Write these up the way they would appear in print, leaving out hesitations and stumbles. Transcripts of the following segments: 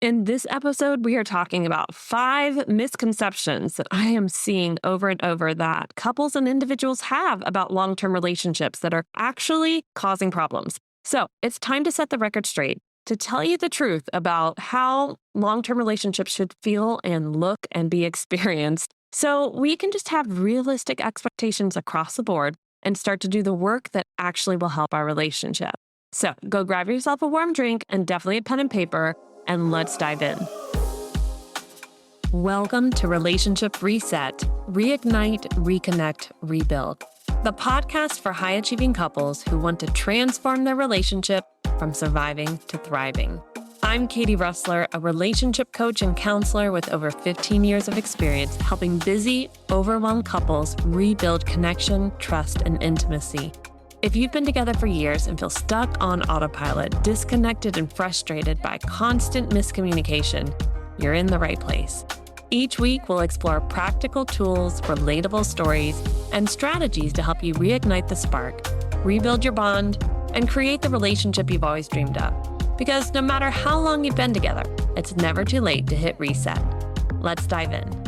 In this episode, we are talking about 5 misconceptions that I am seeing over and over that couples and individuals have about long-term relationships that are actually causing problems. So it's time to set the record straight, to tell you the truth about how long-term relationships should feel and look and be experienced. So we can just have realistic expectations across the board and start to do the work that actually will help our relationship. So go grab yourself a warm drink and definitely a pen and paper, and let's dive in. Welcome to Relationship Reset, Reignite, Reconnect, Rebuild, the podcast for high-achieving couples who want to transform their relationship from surviving to thriving. I'm Katie Russler, a relationship coach and counselor with over 15 years of experience helping busy, overwhelmed couples rebuild connection, trust, and intimacy. If you've been together for years and feel stuck on autopilot, disconnected and frustrated by constant miscommunication, you're in the right place. Each week, we'll explore practical tools, relatable stories, and strategies to help you reignite the spark, rebuild your bond, and create the relationship you've always dreamed of. Because no matter how long you've been together, it's never too late to hit reset. Let's dive in.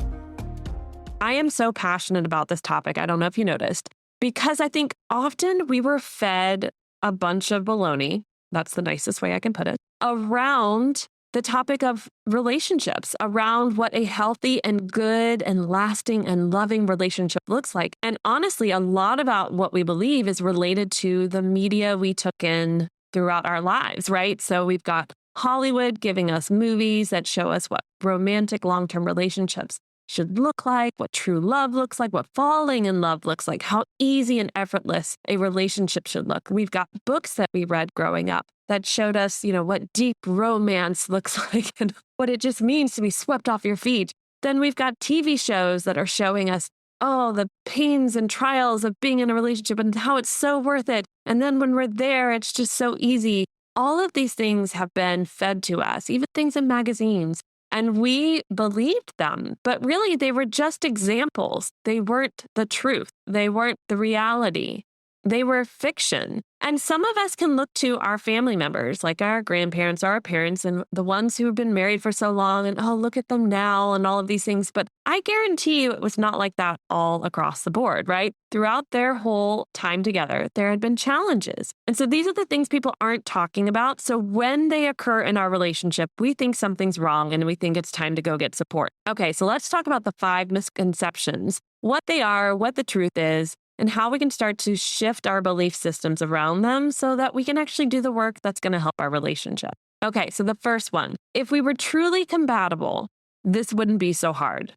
I am so passionate about this topic. I don't know if you noticed. Because I think often we were fed a bunch of baloney, that's the nicest way I can put it, around the topic of relationships, around what a healthy and good and lasting and loving relationship looks like. And honestly, a lot about what we believe is related to the media we took in throughout our lives, right? So we've got Hollywood giving us movies that show us what romantic long-term relationships should look like, what true love looks like, what falling in love looks like, how easy and effortless a relationship should look. We've got books that we read growing up that showed us, what deep romance looks like and what it just means to be swept off your feet. Then we've got TV shows that are showing us, the pains and trials of being in a relationship and how it's so worth it. And then when we're there, it's just so easy. All of these things have been fed to us, even things in magazines. And we believed them, but really they were just examples. They weren't the truth. They weren't the reality. They were fiction. And some of us can look to our family members, like our grandparents, our parents, and the ones who have been married for so long, and look at them now and all of these things. But I guarantee you it was not like that all across the board, right? Throughout their whole time together, there had been challenges. And so these are the things people aren't talking about. So when they occur in our relationship, we think something's wrong and we think it's time to go get support. Okay, so let's talk about the 5 misconceptions, what they are, what the truth is, and how we can start to shift our belief systems around them so that we can actually do the work that's going to help our relationship. Okay, so the first one, if we were truly compatible, this wouldn't be so hard.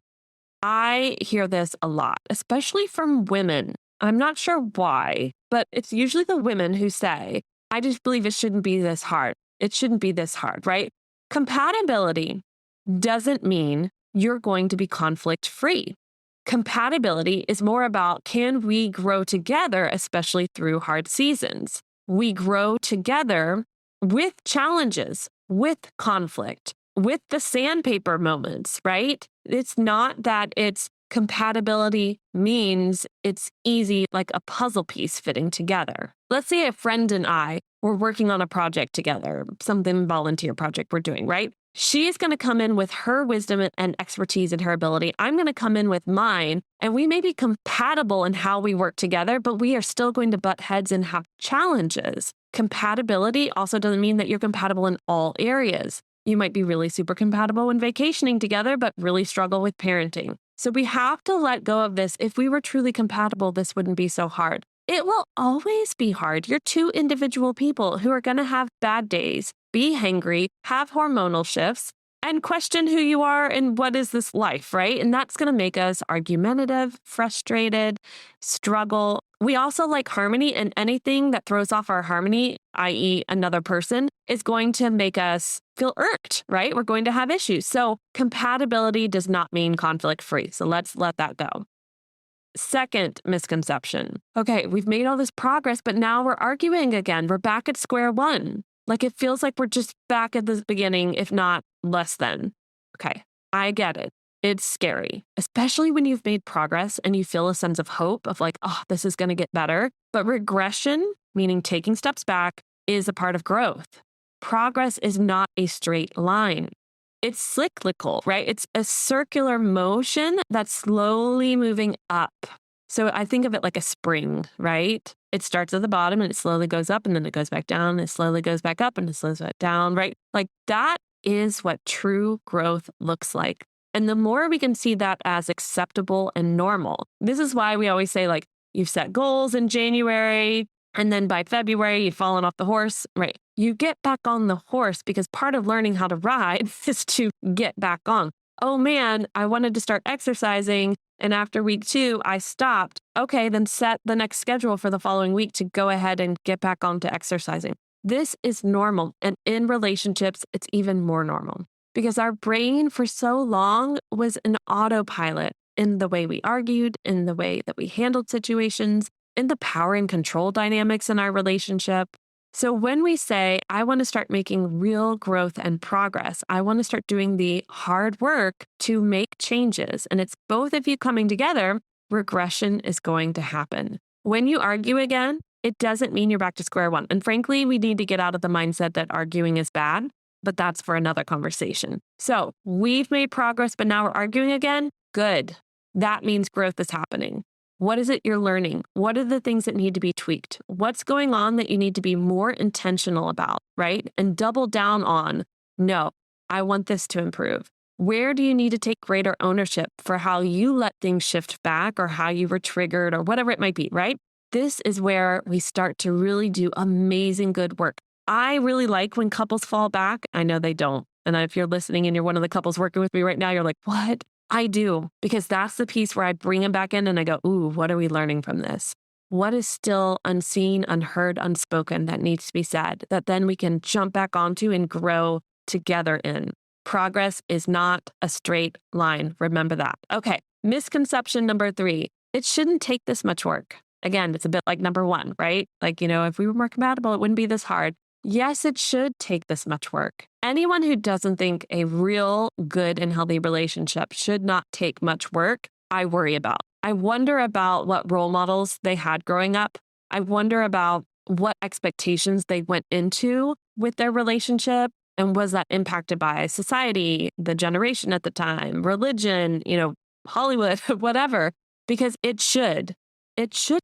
I hear this a lot, especially from women. I'm not sure why, but it's usually the women who say, I just believe it shouldn't be this hard. It shouldn't be this hard, right? Compatibility doesn't mean you're going to be conflict-free. Compatibility is more about, can we grow together, especially through hard seasons? We grow together with challenges, with conflict, with the sandpaper moments, right? It's not that it's compatibility means it's easy, like a puzzle piece fitting together. Let's say a friend and I were working on a project together, something volunteer project we're doing, right? She's going to come in with her wisdom and expertise and her ability. I'm going to come in with mine, and we may be compatible in how we work together, but we are still going to butt heads and have challenges. Compatibility also doesn't mean that you're compatible in all areas. You might be really super compatible when vacationing together, but really struggle with parenting. So we have to let go of this. If we were truly compatible, this wouldn't be so hard. It will always be hard. You're 2 individual people who are going to have bad days, be hangry, have hormonal shifts, and question who you are and what is this life, right? And that's going to make us argumentative, frustrated, struggle. We also like harmony, and anything that throws off our harmony, i.e. another person, is going to make us feel irked, right? We're going to have issues. So compatibility does not mean conflict-free. So let's let that go. Second misconception. Okay, we've made all this progress, but now we're arguing again. We're back at square one. Like it feels like we're just back at the beginning, if not less than. Okay, I get it. It's scary, especially when you've made progress and you feel a sense of hope of like, this is going to get better. But regression, meaning taking steps back, is a part of growth. Progress is not a straight line. it's cyclical, right? It's a circular motion that's slowly moving up. So I think of it like a spring, right? It starts at the bottom and it slowly goes up and then it goes back down and it slowly goes back up and it slows back down, right? Like that is what true growth looks like. And the more we can see that as acceptable and normal, this is why we always say, like, you've set goals in January and then by February you've fallen off the horse, right? You get back on the horse because part of learning how to ride is to get back on. Oh man, I wanted to start exercising. And after week 2, I stopped. Okay, then set the next schedule for the following week to go ahead and get back on to exercising. This is normal. And in relationships, it's even more normal because our brain for so long was an autopilot in the way we argued, in the way that we handled situations, in the power and control dynamics in our relationship. So when we say, I want to start making real growth and progress, I want to start doing the hard work to make changes, and it's both of you coming together, regression is going to happen. When you argue again, it doesn't mean you're back to square one. And frankly, we need to get out of the mindset that arguing is bad, but that's for another conversation. So we've made progress, but now we're arguing again. Good. That means growth is happening. What is it you're learning? What are the things that need to be tweaked? What's going on that you need to be more intentional about, right? And double down on, no, I want this to improve. Where do you need to take greater ownership for how you let things shift back or how you were triggered or whatever it might be, right? This is where we start to really do amazing good work. I really like when couples fall back. I know they don't. And if you're listening and you're one of the couples working with me right now, you're like, what? I do, because that's the piece where I bring them back in and I go, ooh, what are we learning from this? What is still unseen, unheard, unspoken that needs to be said that then we can jump back onto and grow together in? Progress is not a straight line. Remember that. Okay. Misconception number 3. It shouldn't take this much work. Again, it's a bit like number 1, right? Like, if we were more compatible, it wouldn't be this hard. Yes, it should take this much work. Anyone who doesn't think a real, good, and healthy relationship should not take much work, I worry about. I wonder about what role models they had growing up. I wonder about what expectations they went into with their relationship. And was that impacted by society, the generation at the time, religion, Hollywood, whatever? Because it should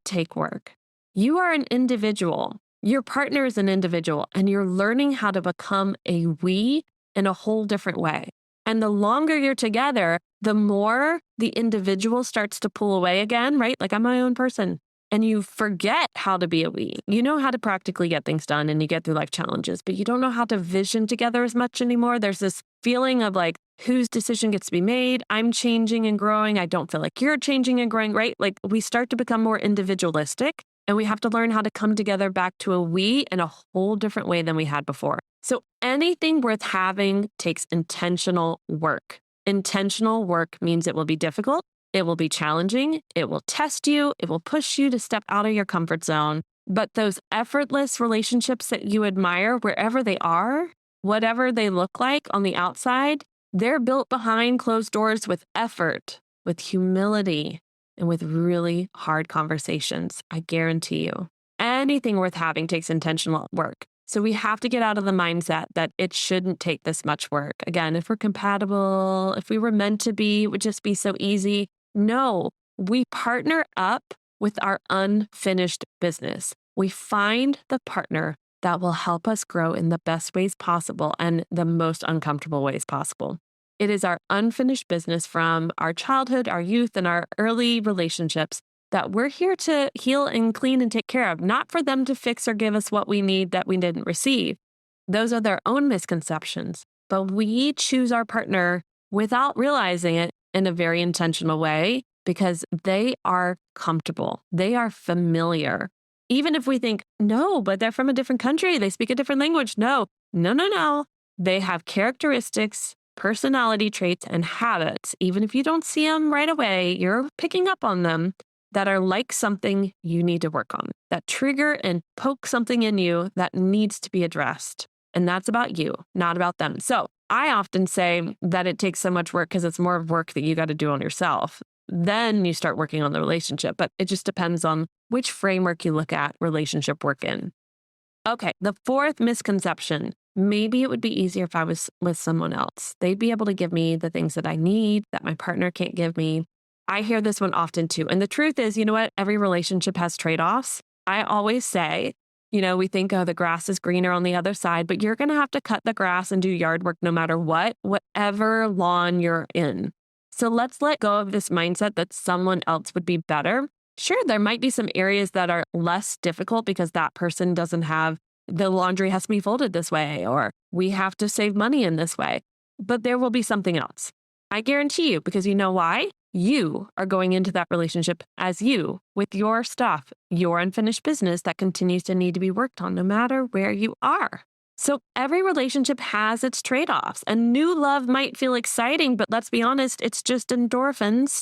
take work. You are an individual. Your partner is an individual, and you're learning how to become a we in a whole different way. And the longer you're together, the more the individual starts to pull away again, right? Like, I'm my own person. And you forget how to be a we. You know how to practically get things done and you get through life challenges, but you don't know how to vision together as much anymore. There's this feeling of like, whose decision gets to be made? I'm changing and growing. I don't feel like you're changing and growing, right? Like, we start to become more individualistic. And we have to learn how to come together back to a we in a whole different way than we had before. So anything worth having takes intentional work. Intentional work means it will be difficult. It will be challenging. It will test you. It will push you to step out of your comfort zone. But those effortless relationships that you admire, wherever they are, whatever they look like on the outside, they're built behind closed doors with effort, with humility, and with really hard conversations. I guarantee you. Anything worth having takes intentional work. So we have to get out of the mindset that it shouldn't take this much work. Again, if we're compatible, if we were meant to be, it would just be so easy. No, we partner up with our unfinished business. We find the partner that will help us grow in the best ways possible and the most uncomfortable ways possible. It is our unfinished business from our childhood, our youth, and our early relationships that we're here to heal and clean and take care of, not for them to fix or give us what we need that we didn't receive. Those are their own misconceptions, but we choose our partner without realizing it in a very intentional way because they are comfortable. They are familiar. Even if we think, no, but they're from a different country, they speak a different language. No. They have characteristics, personality traits, and habits, even if you don't see them right away, you're picking up on them, that are like something you need to work on, that trigger and poke something in you that needs to be addressed. And that's about you, not about them. So I often say that it takes so much work because it's more work that you got to do on yourself. Then you start working on the relationship, but it just depends on which framework you look at relationship work in. Okay, the 4th misconception. maybe it would be easier if I was with someone else. They'd be able to give me the things that I need that my partner can't give me. I hear this one often too. And the truth is, you know what? Every relationship has trade-offs. I always say, we think, oh, the grass is greener on the other side, but you're going to have to cut the grass and do yard work no matter what, whatever lawn you're in. So let's let go of this mindset that someone else would be better. Sure, there might be some areas that are less difficult because that person doesn't have the laundry has to be folded this way, or we have to save money in this way. But there will be something else. I guarantee you, because you know why? You are going into that relationship as you, with your stuff, your unfinished business that continues to need to be worked on no matter where you are. So every relationship has its trade-offs, and new love might feel exciting, but let's be honest, it's just endorphins.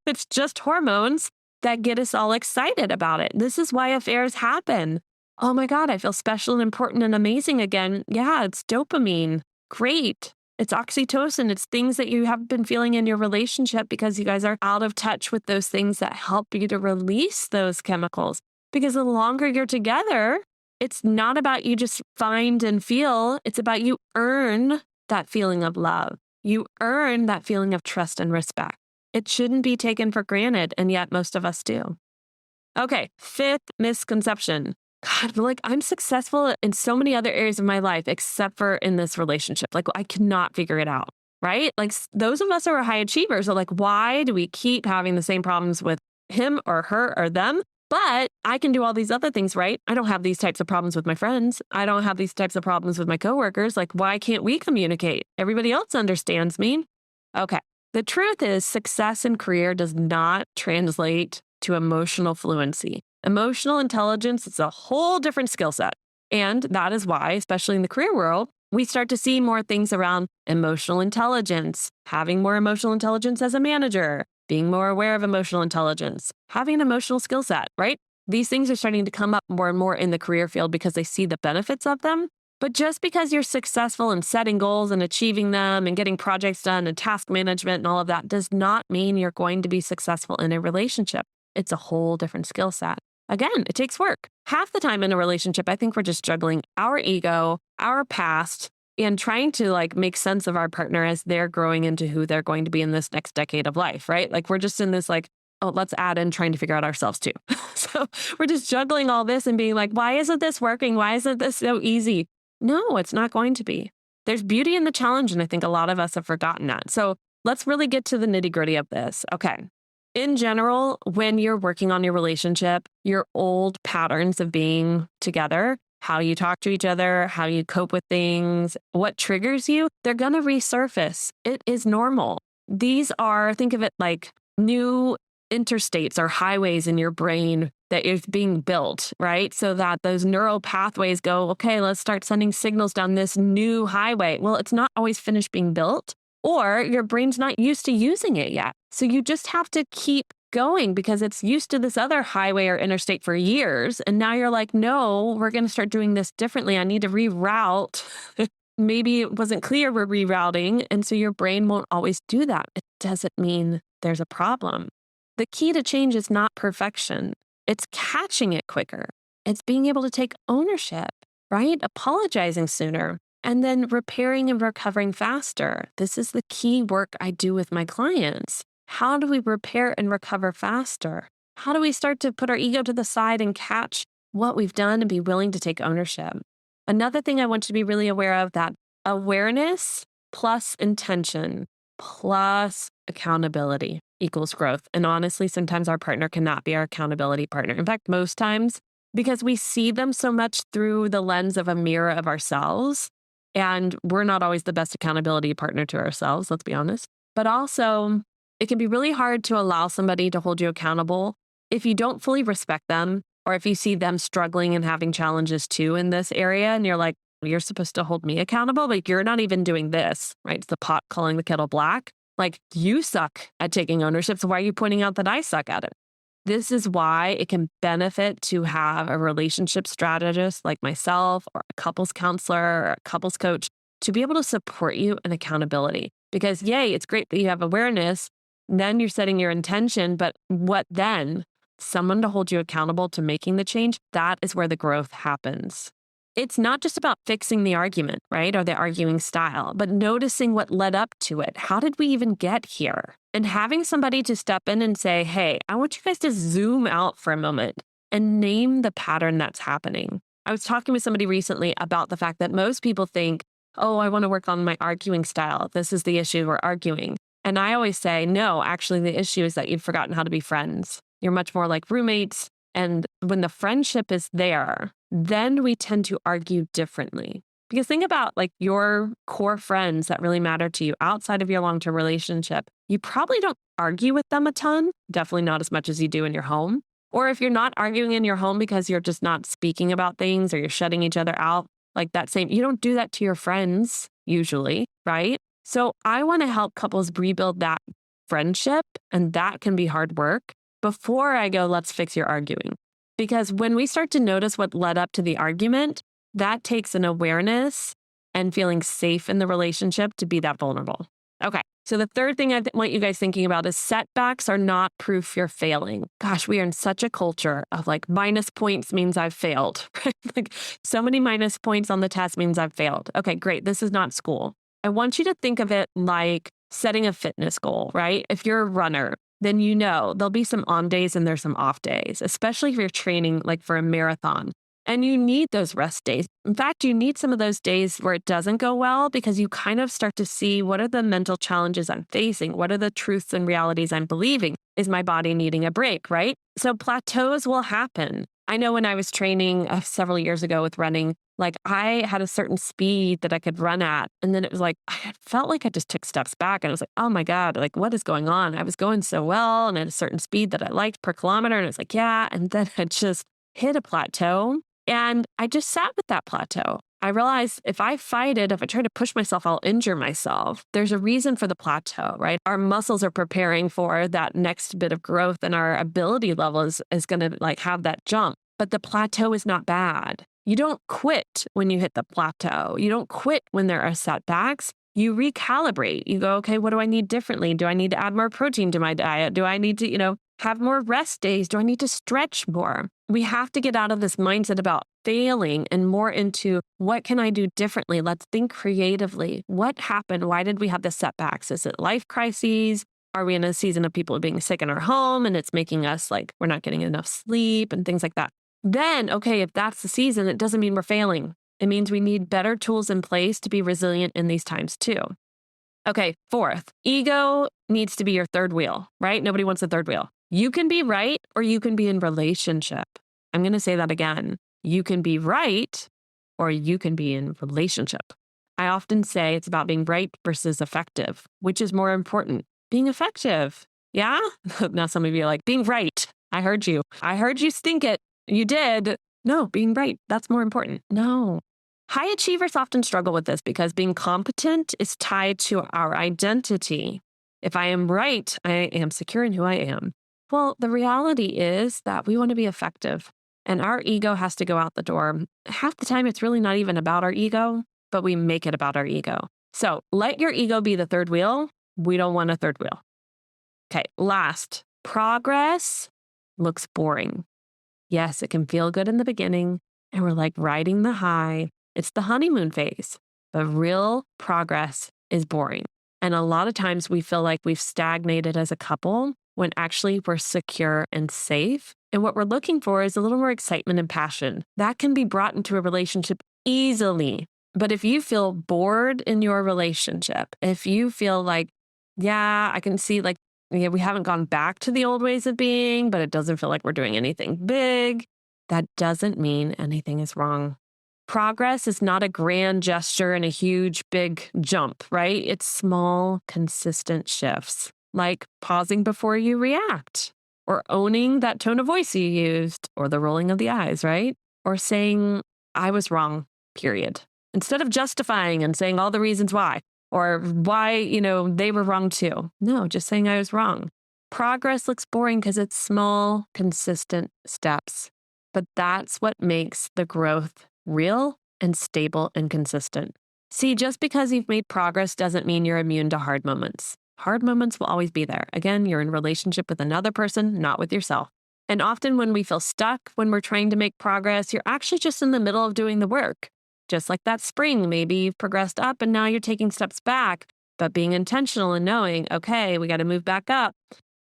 It's just hormones that get us all excited about it. This is why affairs happen. Oh my God, I feel special and important and amazing again. Yeah, it's dopamine. Great. It's oxytocin. It's things that you have been feeling in your relationship because you guys are out of touch with those things that help you to release those chemicals. Because the longer you're together, it's not about you just find and feel. It's about you earn that feeling of love. You earn that feeling of trust and respect. It shouldn't be taken for granted, and yet most of us do. Okay, fifth misconception. God, I'm successful in so many other areas of my life except for in this relationship. I cannot figure it out, right? Those of us who are high achievers are why do we keep having the same problems with him or her or them? But I can do all these other things, right? I don't have these types of problems with my friends. I don't have these types of problems with my coworkers. Why can't we communicate? Everybody else understands me. Okay. The truth is success in career does not translate to emotional fluency. Emotional intelligence is a whole different skill set. And that is why, especially in the career world, we start to see more things around emotional intelligence, having more emotional intelligence as a manager, being more aware of emotional intelligence, having an emotional skill set, right? These things are starting to come up more and more in the career field because they see the benefits of them. But just because you're successful in setting goals and achieving them and getting projects done and task management and all of that does not mean you're going to be successful in a relationship. It's a whole different skill set. Again, it takes work. Half the time in a relationship, I think we're just juggling our ego, our past, and trying to make sense of our partner as they're growing into who they're going to be in this next decade of life, right? We're just in this oh, let's add in trying to figure out ourselves too. So we're just juggling all this and being why isn't this working? Why isn't this so easy? No, it's not going to be. There's beauty in the challenge, and I think a lot of us have forgotten that. So let's really get to the nitty-gritty of this. Okay. In general, when you're working on your relationship, your old patterns of being together, how you talk to each other, how you cope with things, what triggers you, they're going to resurface. It is normal. These are, think of it like new interstates or highways in your brain that is being built, right? So that those neural pathways go, okay, let's start sending signals down this new highway. Well, it's not always finished being built, or your brain's not used to using it yet. So you just have to keep going because it's used to this other highway or interstate for years. And now you're no, we're going to start doing this differently. I need to reroute. Maybe it wasn't clear we're rerouting. And so your brain won't always do that. It doesn't mean there's a problem. The key to change is not perfection. It's catching it quicker. It's being able to take ownership, right? Apologizing sooner. And then repairing and recovering faster. This is the key work I do with my clients. How do we repair and recover faster? How do we start to put our ego to the side and catch what we've done and be willing to take ownership? Another thing I want you to be really aware of, that awareness plus intention plus accountability equals growth. And honestly, sometimes our partner cannot be our accountability partner. In fact, most times, because we see them so much through the lens of a mirror of ourselves, and we're not always the best accountability partner to ourselves, let's be honest. But also, it can be really hard to allow somebody to hold you accountable if you don't fully respect them, or if you see them struggling and having challenges too in this area, and you're you're supposed to hold me accountable, but you're not even doing this, right? It's the pot calling the kettle black. You suck at taking ownership, so why are you pointing out that I suck at it? This is why it can benefit to have a relationship strategist like myself, or a couples counselor, or a couples coach to be able to support you in accountability. Because yay, it's great that you have awareness. Then you're setting your intention, but what then? Someone to hold you accountable to making the change. That is where the growth happens. It's not just about fixing the argument, right? Or the arguing style, but noticing what led up to it. How did we even get here? And having somebody to step in and say, hey, I want you guys to zoom out for a moment and name the pattern that's happening. I was talking with somebody recently about the fact that most people think, oh, I want to work on my arguing style. This is the issue, we're arguing. And I always say, no, actually, the issue is that you've forgotten how to be friends. You're much more like roommates. And when the friendship is there, then we tend to argue differently. Because think about like your core friends that really matter to you outside of your long-term relationship. You probably don't argue with them a ton, definitely not as much as you do in your home. Or if you're not arguing in your home because you're just not speaking about things or you're shutting each other out, like that same, you don't do that to your friends usually, right? So I want to help couples rebuild that friendship, and that can be hard work before I go, let's fix your arguing. Because when we start to notice what led up to the argument, that takes an awareness and feeling safe in the relationship to be that vulnerable. Okay. So the third thing I want you guys thinking about is setbacks are not proof you're failing. Gosh, we are in such a culture of like minus points means I've failed. Right? Like so many minus points on the test means I've failed. Okay, great. This is not school. I want you to think of it like setting a fitness goal, right? If you're a runner, then you know there'll be some on days and there's some off days, especially if you're training like for a marathon. And you need those rest days. In fact, you need some of those days where it doesn't go well because you kind of start to see what are the mental challenges I'm facing? What are the truths and realities I'm believing? Is my body needing a break, right? So plateaus will happen. I know when I was training several years ago with running, like I had a certain speed that I could run at. And then it was like, I felt like I just took steps back and I was like, oh my God, like what is going on? I was going so well and at a certain speed that I liked per kilometer. And it was like, yeah. And then I just hit a plateau. And I just sat with that plateau. I realized if I fight it, if I try to push myself, I'll injure myself. There's a reason for the plateau, right? Our muscles are preparing for that next bit of growth and our ability level is going to like have that jump. But the plateau is not bad. You don't quit when you hit the plateau. You don't quit when there are setbacks. You recalibrate. You go, okay, what do I need differently? Do I need to add more protein to my diet? Do I need to, have more rest days? Do I need to stretch more? We have to get out of this mindset about failing and more into what can I do differently? Let's think creatively. What happened? Why did we have the setbacks? Is it life crises? Are we in a season of people being sick in our home and it's making us like we're not getting enough sleep and things like that? Then, okay, if that's the season, it doesn't mean we're failing. It means we need better tools in place to be resilient in these times too. Okay, fourth, ego needs to be your third wheel, right? Nobody wants a third wheel. You can be right or you can be in relationship. I'm going to say that again. You can be right or you can be in relationship. I often say it's about being right versus effective. Which is more important? Being effective. Yeah? Now some of you are like, being right. I heard you. I heard you stink it. You did. No, being right. That's more important. No. High achievers often struggle with this because being competent is tied to our identity. If I am right, I am secure in who I am. Well, the reality is that we want to be effective and our ego has to go out the door. Half the time, it's really not even about our ego, but we make it about our ego. So let your ego be the third wheel. We don't want a third wheel. Okay, last, progress looks boring. Yes, it can feel good in the beginning and we're like riding the high. It's the honeymoon phase, but real progress is boring. And a lot of times we feel like we've stagnated as a couple when actually we're secure and safe. And what we're looking for is a little more excitement and passion. That can be brought into a relationship easily. But if you feel bored in your relationship, if you feel like, yeah, I can see like, yeah, we haven't gone back to the old ways of being, but it doesn't feel like we're doing anything big, that doesn't mean anything is wrong. Progress is not a grand gesture and a huge, big jump, right? It's small, consistent shifts, like pausing before you react, or owning that tone of voice you used, or the rolling of the eyes, right? Or saying, I was wrong, period. Instead of justifying and saying all the reasons why, or why, they were wrong too. No, just saying I was wrong. Progress looks boring because it's small, consistent steps. But that's what makes the growth real and stable and consistent. See, just because you've made progress doesn't mean you're immune to hard moments. Hard moments will always be there. Again, you're in relationship with another person, not with yourself. And often when we feel stuck, when we're trying to make progress, you're actually just in the middle of doing the work. Just like that spring, maybe you've progressed up and now you're taking steps back, but being intentional and knowing, okay, we got to move back up.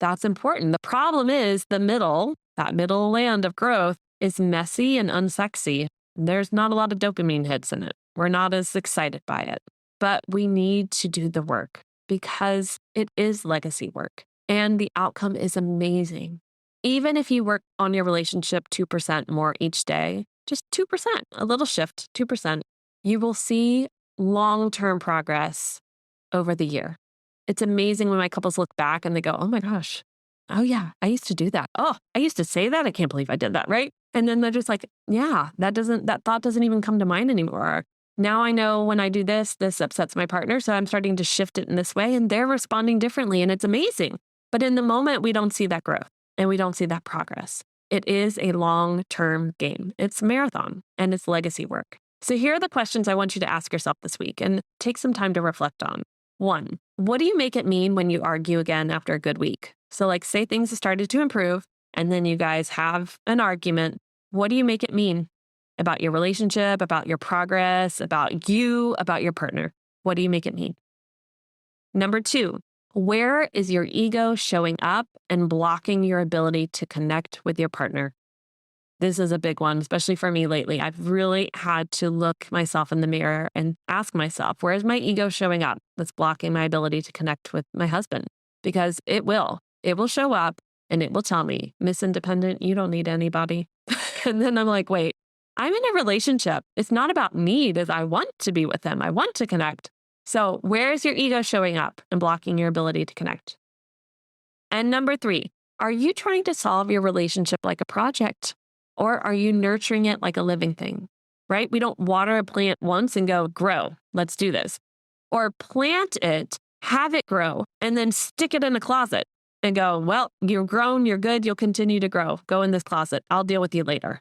That's important. The problem is that middle land of growth is messy and unsexy. There's not a lot of dopamine hits in it. We're not as excited by it, but we need to do the work because it is legacy work and the outcome is amazing. Even if you work on your relationship 2% more each day, just 2%, a little shift, 2%, you will see long-term progress over the year. It's amazing when my couples look back and they go, oh my gosh, oh yeah, I used to do that. Oh, I used to say that. I can't believe I did that, right? And then they're just like, yeah, that thought doesn't even come to mind anymore. Now I know when I do this upsets my partner. So I'm starting to shift it in this way and they're responding differently and it's amazing. But in the moment, we don't see that growth and we don't see that progress. It is a long-term game. It's a marathon and it's legacy work. So here are the questions I want you to ask yourself this week and take some time to reflect on. 1, what do you make it mean when you argue again after a good week? So like say things have started to improve and then you guys have an argument. What do you make it mean about your relationship, about your progress, about you, about your partner? What do you make it mean? Number 2, where is your ego showing up and blocking your ability to connect with your partner? This is a big one, especially for me lately. I've really had to look myself in the mirror and ask myself, where is my ego showing up that's blocking my ability to connect with my husband? Because it will show up and it will tell me, Miss Independent, you don't need anybody. And then I'm like, wait, I'm in a relationship. It's not about need, as I want to be with them. I want to connect. So where is your ego showing up and blocking your ability to connect? And number 3, are you trying to solve your relationship like a project? Or are you nurturing it like a living thing, right? We don't water a plant once and go, grow, let's do this. Or plant it, have it grow, and then stick it in a closet and go, well, you're grown, you're good, you'll continue to grow. Go in this closet. I'll deal with you later.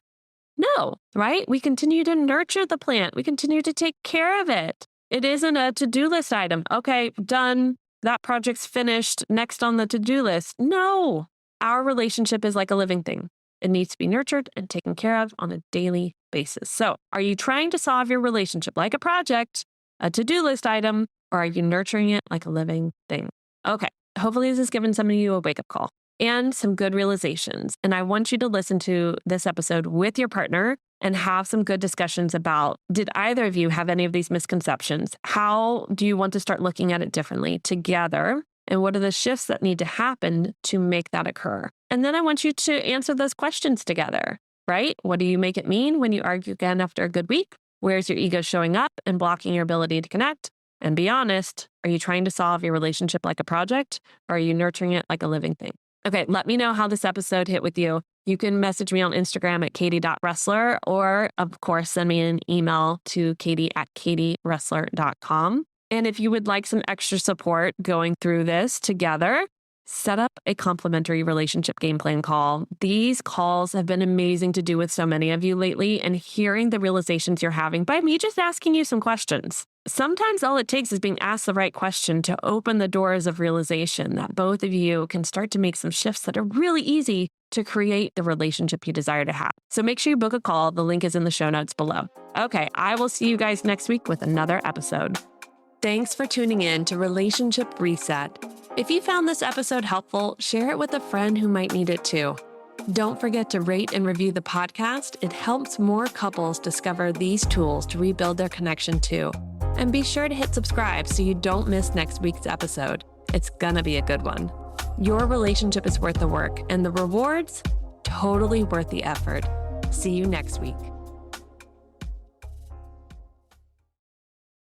No, right? We continue to nurture the plant. We continue to take care of it. It isn't a to-do list item. Okay, done. That project's finished. Next on the to-do list. No, our relationship is like a living thing. It needs to be nurtured and taken care of on a daily basis. So are you trying to solve your relationship like a project, a to-do list item, or are you nurturing it like a living thing? Okay, hopefully this has given some of you a wake-up call and some good realizations. And I want you to listen to this episode with your partner and have some good discussions about, did either of you have any of these misconceptions? How do you want to start looking at it differently together? And what are the shifts that need to happen to make that occur? And then I want you to answer those questions together, right? What do you make it mean when you argue again after a good week? Where's your ego showing up and blocking your ability to connect? And be honest, are you trying to solve your relationship like a project or are you nurturing it like a living thing? Okay, let me know how this episode hit with you. You can message me on Instagram at katie.wrestler or, of course, send me an email to katie@katiewrestler.com. And if you would like some extra support going through this together, set up a complimentary relationship game plan call. These calls have been amazing to do with so many of you lately and hearing the realizations you're having by me just asking you some questions. Sometimes all it takes is being asked the right question to open the doors of realization that both of you can start to make some shifts that are really easy to create the relationship you desire to have. So make sure you book a call. The link is in the show notes below. Okay, I will see you guys next week with another episode. Thanks for tuning in to Relationship Reset. If you found this episode helpful, share it with a friend who might need it too. Don't forget to rate and review the podcast. It helps more couples discover these tools to rebuild their connection too. And be sure to hit subscribe so you don't miss next week's episode. It's gonna be a good one. Your relationship is worth the work, and the rewards, totally worth the effort. See you next week.